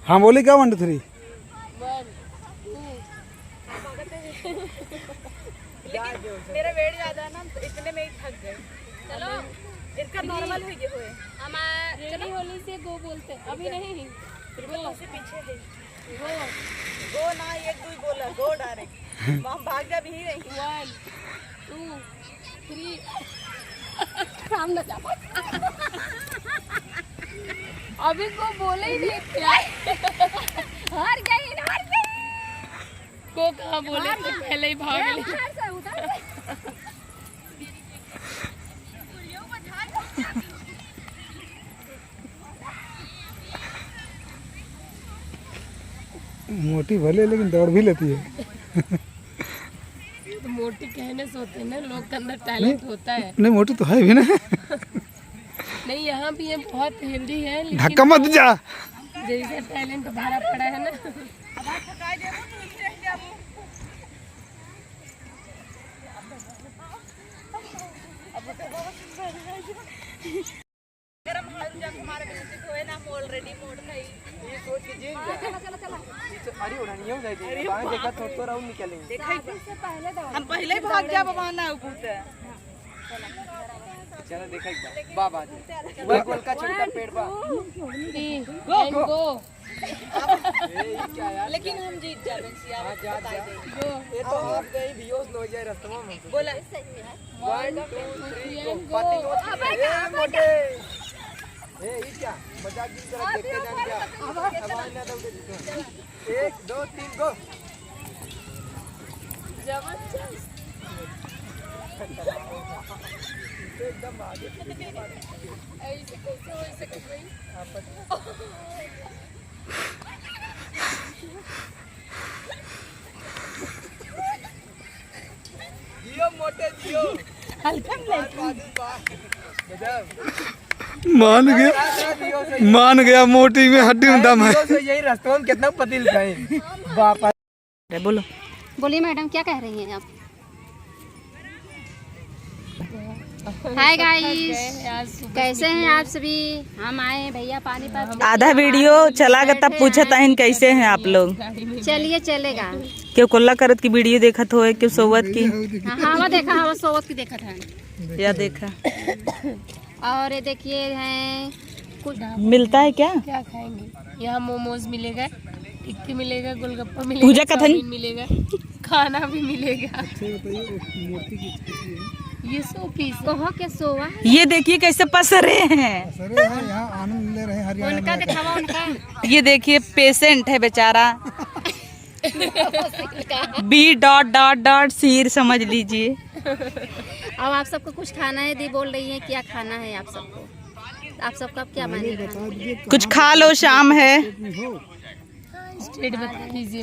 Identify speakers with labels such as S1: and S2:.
S1: हाँ बोले क्या 1 2 3
S2: मेरा वेट ज्यादा है ना तो इतने में ही थक गए। चलो इनका नॉर्मल हो गया हुए हम चलो होली से गो बोलते अभी नहीं गो से पीछे है गो ना 1 2 बोला गो डायरेक्ट हम भाग जा भी नहीं 1 2 3 काम ना जा अभी को बोले ही नहीं क्या हार गई को कहाँ बोले तो पहले ही भाग ले
S1: मोटी भले लेकिन दौड़ भी लेती है।
S2: तो मोटी कहने से होते हैं ना, लोग के अंदर टैलेंट होता है।
S1: नहीं मोटी तो है भी ना।
S2: नहीं यहाँ भी है, बहुत हेल्दी है,
S1: धक्का मत जा।
S2: जैसे टैलेंट भरा पड़ा है ना। ऑलरेडी मोड़ नहीं ये सोच के जीत गया। चला अरे उड़ानी हो जाएगी बाहर देखा तो राउंड निकलेंगे देखा इससे पहले दो हम पहले ही भाग जा बाबा ना ऊपर चलो देखा एक बार बाबा वो गोल का छोटा पेड़ बा गो गो क्या यार लेकिन हम जीत जाएंगे सिया बता दे ये तो आप गई व्यूज नो जाए रास्ते में बोला 1 2 3 गो पाती ए मोटे ए ये क्या मजाक की तरह देखते जान क्या आवाज ना दो 1 2 3 गो जबरदस्त एकदम आगे ऐसे कैसे हो सके भाई जियो मोटे जियो हल्का
S1: मान गया मोटी में हड्डी में दम है।
S2: यही रास्ते में कितना पतिल खाए बापा बोलो
S3: बोलिए मैडम क्या कह रही हैं आप? हाय गाइस, कैसे हैं आप सभी? हम आए भैया पानी पर
S4: आधा वीडियो चला गया तब पूछा था कैसे हैं आप लोग।
S3: चलिए चलेगा।
S4: क्यों कोल्ला करत की वीडियो देखा तो है क्यों सोवत की?
S3: हवा देखा, हवा सोवत की देखा था
S4: या देखा।
S3: और ये देखिए हैं कुछ
S4: मिलता है क्या?
S2: क्या खाएंगे? यहाँ मोमोज मिलेगा, टिक्की मिलेगा, गोलगप्पा मिलेगा,
S4: पूजा कथन
S2: मिलेगा, खाना भी मिलेगा। ये 100 पीस
S3: कहो के सोवा।
S4: ये देखिए कैसे पसरे हैं।
S1: यहाँ आनंद ले रहे हैं हरियाणा
S3: उनका दिखावा उनका।
S4: ये देखिए पेशेंट है बेचारा। B.... सिर समझ लीजिए।
S3: अब आप सबको कुछ खाना है, दी बोल रही है क्या खाना है आप सबको? आप सबका क्या मानेगा?
S4: कुछ खा लो, शाम है।
S2: स्टेट बता दीजिए।